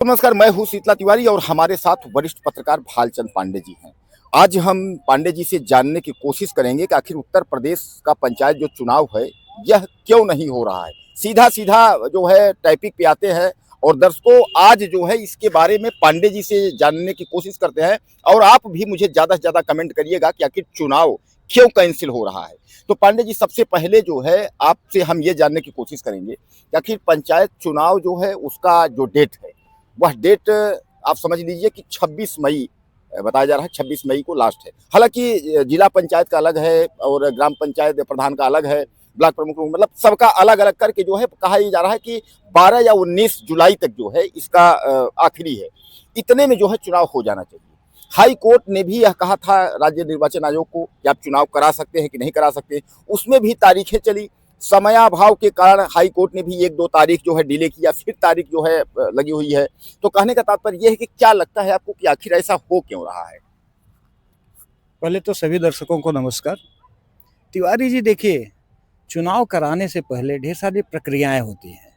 नमस्कार, मैं हूं शीतला तिवारी और हमारे साथ वरिष्ठ पत्रकार भालचंद पांडे जी हैं। आज हम पांडे जी से जानने की कोशिश करेंगे कि आखिर उत्तर प्रदेश का पंचायत जो चुनाव है, यह क्यों नहीं हो रहा है। सीधा सीधा जो है टॉपिक पे आते हैं और दर्शकों आज जो है इसके बारे में पांडे जी से जानने की कोशिश करते हैं। और आप भी मुझे ज़्यादा से ज़्यादा कमेंट करिएगा कि आखिर चुनाव क्यों कैंसिल हो रहा है। तो पांडे जी, सबसे पहले जो है आपसे हम ये जानने की कोशिश करेंगे कि आखिर पंचायत चुनाव जो है उसका जो डेट है, वह डेट आप समझ लीजिए कि 26 मई बताया जा रहा है। 26 मई को लास्ट है। हालांकि जिला पंचायत का अलग है और ग्राम पंचायत प्रधान का अलग है, ब्लॉक प्रमुख मतलब सबका अलग अलग करके जो है कहा यह जा रहा है कि 12 या 19 जुलाई तक जो है इसका आखिरी है। इतने में जो है चुनाव हो जाना चाहिए। हाई कोर्ट ने भी यह कहा था राज्य निर्वाचन आयोग को कि आप चुनाव करा सकते हैं कि नहीं करा सकते। उसमें भी तारीखें चली। समयाभाव के कारण हाई कोर्ट ने भी 1-2 तारीख जो है डिले किया, फिर तारीख जो है लगी हुई है। तो कहने का तात्पर्य यह है कि क्या लगता है आपको कि आखिर ऐसा हो क्यों रहा है? पहले तो सभी दर्शकों को नमस्कार। तिवारी जी देखिए, चुनाव कराने से पहले ढेर सारी प्रक्रियाएं होती हैं।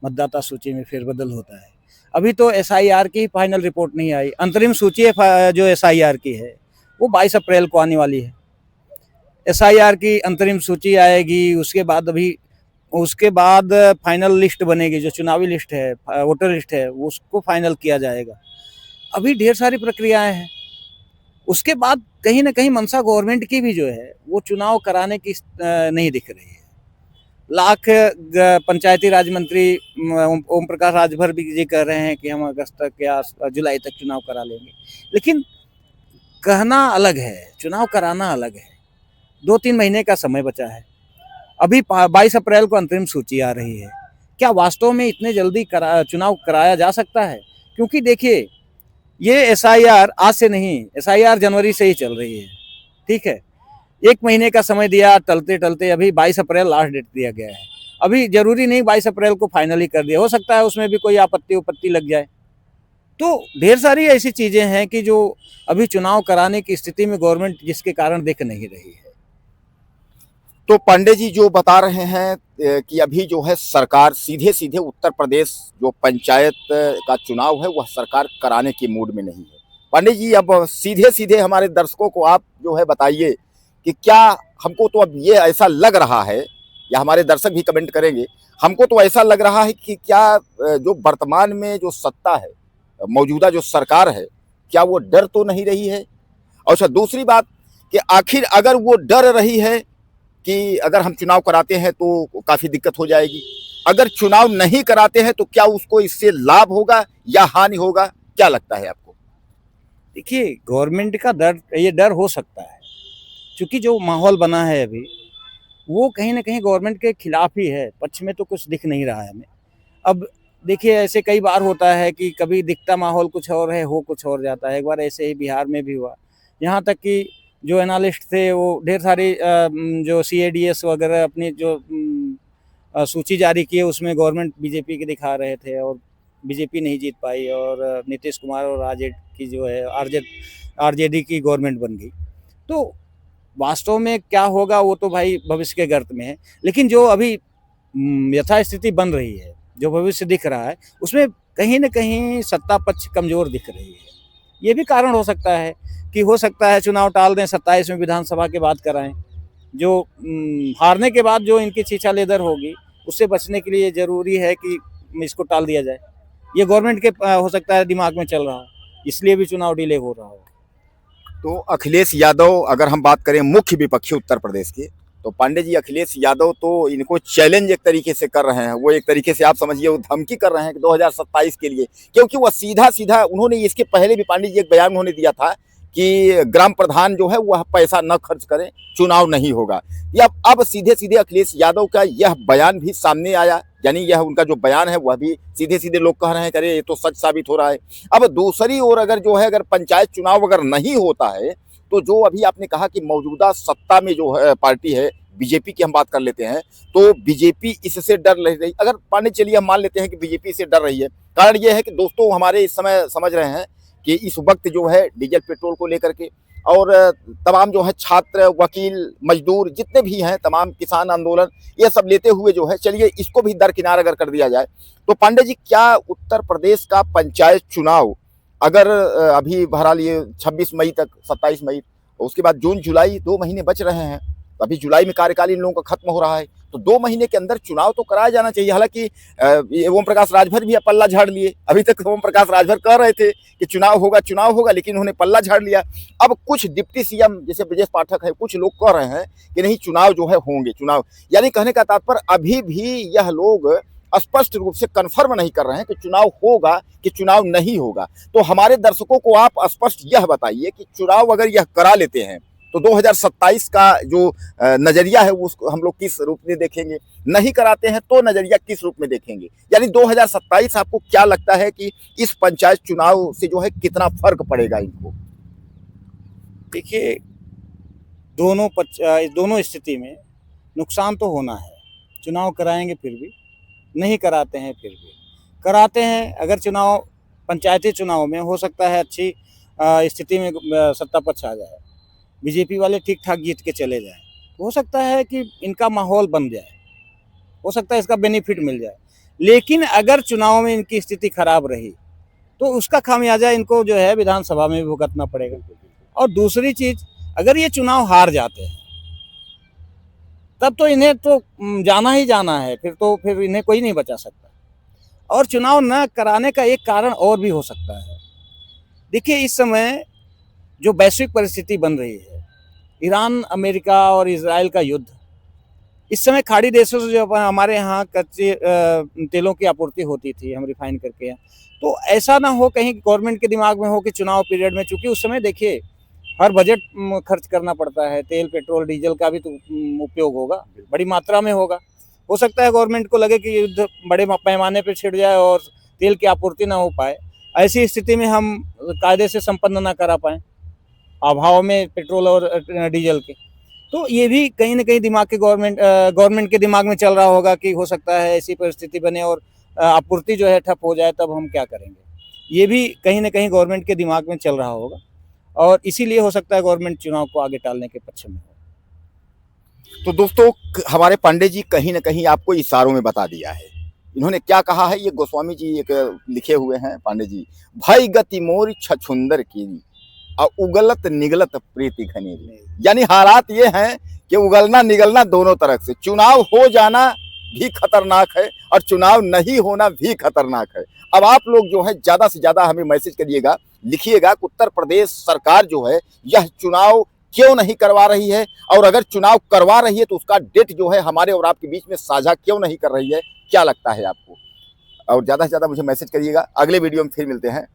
मतदाता सूची में फेरबदल होता है। अभी तो एसआईआर की फाइनल रिपोर्ट नहीं आई। अंतरिम सूची जो एसआईआर की है वो 22 अप्रैल को आने वाली है। एसआईआर की अंतरिम सूची आएगी, उसके बाद फाइनल लिस्ट बनेगी, जो चुनावी लिस्ट है, वोटर लिस्ट है, उसको फाइनल किया जाएगा। अभी ढेर सारी प्रक्रियाएं हैं। उसके बाद कहीं ना कहीं मनसा गवर्नमेंट की भी जो है वो चुनाव कराने की नहीं दिख रही है। लाख पंचायती राज मंत्री ओम प्रकाश राजभर भी ये कह रहे हैं कि हम अगस्त तक या जुलाई तक चुनाव करा लेंगे, लेकिन कहना अलग है, चुनाव कराना अलग है। 2-3 महीने का समय बचा है। अभी 22 अप्रैल को अंतरिम सूची आ रही है। क्या वास्तव में इतने जल्दी चुनाव कराया जा सकता है? क्योंकि देखिए, ये एसआईआर आज से नहीं, एसआईआर जनवरी से ही चल रही है। ठीक है, 1 महीने का समय दिया, टलते टलते अभी 22 अप्रैल लास्ट डेट दिया गया है। अभी जरूरी नहीं 22 अप्रैल को फाइनली कर दिया, हो सकता है उसमें भी कोई आपत्ति लग जाए। तो ढेर सारी ऐसी चीजें हैं कि जो अभी चुनाव कराने की स्थिति में गवर्नमेंट जिसके कारण दिख नहीं रही है। तो पांडे जी जो बता रहे हैं कि अभी जो है सरकार सीधे सीधे उत्तर प्रदेश जो पंचायत का चुनाव है वह सरकार कराने की मूड में नहीं है। पांडे जी, अब सीधे सीधे हमारे दर्शकों को आप जो है बताइए कि क्या हमको तो अब ये ऐसा लग रहा है, या हमारे दर्शक भी कमेंट करेंगे, हमको तो ऐसा लग रहा है कि क्या जो वर्तमान में जो सत्ता है, मौजूदा जो सरकार है, क्या वो डर तो नहीं रही है? और अच्छा, दूसरी बात कि आखिर अगर वो डर रही है कि अगर हम चुनाव कराते हैं तो काफी दिक्कत हो जाएगी, अगर चुनाव नहीं कराते हैं तो क्या उसको इससे लाभ होगा या हानि होगा? क्या लगता है आपको? देखिए, गवर्नमेंट का ये डर हो सकता है, क्योंकि जो माहौल बना है अभी वो कहीं ना कहीं गवर्नमेंट के खिलाफ ही है। पक्ष में तो कुछ दिख नहीं रहा है हमें। अब देखिए, ऐसे कई बार होता है कि कभी दिखता माहौल कुछ और है, हो कुछ और जाता है। एक बार ऐसे ही बिहार में भी हुआ। यहाँ तक कि जो एनालिस्ट थे वो ढेर सारी जो सीएडीएस वगैरह अपनी जो सूची जारी की है उसमें गवर्नमेंट बीजेपी की दिखा रहे थे और बीजेपी नहीं जीत पाई और नीतीश कुमार और आरजेडी की जो है आरजेडी की गवर्नमेंट बन गई। तो वास्तव में क्या होगा वो तो भाई भविष्य के गर्त में है, लेकिन जो अभी यथास्थिति बन रही है, जो भविष्य दिख रहा है, उसमें कहीं ना कहीं सत्ता पक्ष कमजोर दिख रही है। ये भी कारण हो सकता है कि हो सकता है चुनाव टाल दें, 27 में विधानसभा के बाद कराएं। जो हारने के बाद जो इनकी छीछा लेदर होगी उससे बचने के लिए जरूरी है कि इसको टाल दिया जाए। ये गवर्नमेंट के हो सकता है दिमाग में चल रहा हो, इसलिए भी चुनाव डिले हो रहा हो। तो अखिलेश यादव, अगर हम बात करें मुख्य विपक्षी उत्तर प्रदेश के, तो पांडे जी अखिलेश यादव तो इनको चैलेंज एक तरीके से कर रहे हैं। वो एक तरीके से आप समझिए वो धमकी कर रहे हैं कि 2027 के लिए, क्योंकि वो सीधा सीधा उन्होंने इसके पहले भी पांडे जी एक बयान उन्होंने दिया था कि ग्राम प्रधान जो है वह पैसा न खर्च करें, चुनाव नहीं होगा। या अब सीधे सीधे अखिलेश यादव का यह बयान भी सामने आया, यानी यह उनका जो बयान है वह भी सीधे सीधे लोग कह रहे हैं कि अरे ये तो सच साबित हो रहा है। अब दूसरी ओर अगर जो है अगर पंचायत चुनाव अगर नहीं होता है तो जो अभी आपने कहा कि मौजूदा सत्ता में जो है पार्टी है बीजेपी की हम बात कर लेते हैं, तो बीजेपी इससे डर रही। अगर पांडे चलिए हम मान लेते हैं कि बीजेपी से डर रही है, कारण यह है कि दोस्तों हमारे इस समय समझ रहे हैं कि इस वक्त जो है डीजल पेट्रोल को लेकर के और तमाम जो है छात्र, वकील, मजदूर जितने भी हैं, तमाम किसान आंदोलन, ये सब लेते हुए जो है, चलिए इसको भी दरकिनार अगर कर दिया जाए तो पांडे जी, क्या उत्तर प्रदेश का पंचायत चुनाव अगर अभी बहरहाल ये 26 मई तक, 27 मई, उसके बाद जून जुलाई 2 महीने बच रहे हैं, अभी जुलाई में कार्यकाल इन लोगों का खत्म हो रहा है, तो 2 महीने के अंदर चुनाव तो कराया जाना चाहिए। हालांकि ये ओम प्रकाश राजभर भी पल्ला झाड़ लिए। अभी तक ओम प्रकाश राजभर कह रहे थे कि चुनाव होगा, लेकिन उन्होंने पल्ला झाड़ लिया। अब कुछ डिप्टी सीएम जैसे ब्रजेश पाठक है, कुछ लोग कह रहे हैं कि नहीं, चुनाव जो है होंगे। चुनाव यानी कहने का तात्पर्य अभी भी यह लोग स्पष्ट रूप से कन्फर्म नहीं कर रहे हैं कि चुनाव होगा कि चुनाव नहीं होगा। तो हमारे दर्शकों को आप स्पष्ट यह बताइए कि चुनाव अगर यह करा लेते हैं तो 2027 का जो नजरिया है उसको हम लोग किस रूप में देखेंगे, नहीं कराते हैं तो नजरिया किस रूप में देखेंगे। यानी 2027 आपको क्या लगता है कि इस पंचायत चुनाव से जो है कितना फर्क पड़ेगा इनको? देखिए, दोनों स्थिति में नुकसान तो होना है। चुनाव कराएंगे फिर भी, नहीं कराते हैं फिर भी, कराते हैं अगर चुनाव, पंचायती चुनाव में हो सकता है अच्छी स्थिति में सत्ता पक्ष आ जाए, बीजेपी वाले ठीक ठाक जीत के चले जाए, हो सकता है कि इनका माहौल बन जाए, हो सकता है इसका बेनिफिट मिल जाए। लेकिन अगर चुनाव में इनकी स्थिति खराब रही तो उसका खामियाजा इनको जो है विधानसभा में भी भुगतना पड़ेगा। और दूसरी चीज, अगर ये चुनाव हार जाते हैं तब तो इन्हें तो जाना ही जाना है, फिर इन्हें कोई नहीं बचा सकता। और चुनाव न कराने का एक कारण और भी हो सकता है। देखिए, इस समय जो वैश्विक परिस्थिति बन रही है, ईरान, अमेरिका और इजराइल का युद्ध, इस समय खाड़ी देशों से जो हमारे यहाँ कच्चे तेलों की आपूर्ति होती थी, हम रिफाइन करके, तो ऐसा ना हो कहीं गवर्नमेंट के दिमाग में हो कि चुनाव पीरियड में, चूंकि उस समय देखिए हर बजट खर्च करना पड़ता है, तेल, पेट्रोल, डीजल का भी तो उपयोग होगा, बड़ी मात्रा में होगा। हो सकता है गवर्नमेंट को लगे कि युद्ध बड़े पैमाने पर छिड़ जाए और तेल की आपूर्ति ना हो पाए। ऐसी स्थिति में हम कायदे से संपन्न ना करा पाए अभाव में पेट्रोल और डीजल के। तो ये भी कहीं ना कहीं गवर्नमेंट के दिमाग में चल रहा होगा कि हो सकता है ऐसी परिस्थिति बने और आपूर्ति जो है ठप हो जाए, तब हम क्या करेंगे। ये भी कहीं ना कहीं गवर्नमेंट के दिमाग में चल रहा होगा और इसीलिए हो सकता है गवर्नमेंट चुनाव को आगे टालने के पक्ष में हो। तो दोस्तों, हमारे पांडे जी कहीं ना कहीं आपको इशारों में बता दिया है। इन्होंने क्या कहा है, ये गोस्वामी जी एक लिखे हुए हैं, पांडे जी, भई गति मोर छछुंदर की और उगलत निगलत प्रीति घनेरी। यानी हालात ये हैं कि उगलना निगलना दोनों तरफ से, चुनाव हो जाना भी खतरनाक है और चुनाव नहीं होना भी खतरनाक है। अब आप लोग जो है ज्यादा से ज्यादा हमें मैसेज करिएगा, लिखिएगा कि उत्तर प्रदेश सरकार जो है यह चुनाव क्यों नहीं करवा रही है, और अगर चुनाव करवा रही है तो उसका डेट जो है हमारे और आपके बीच में साझा क्यों नहीं कर रही है, क्या लगता है आपको? और ज्यादा से ज्यादा मुझे मैसेज करिएगा। अगले वीडियो में फिर मिलते हैं।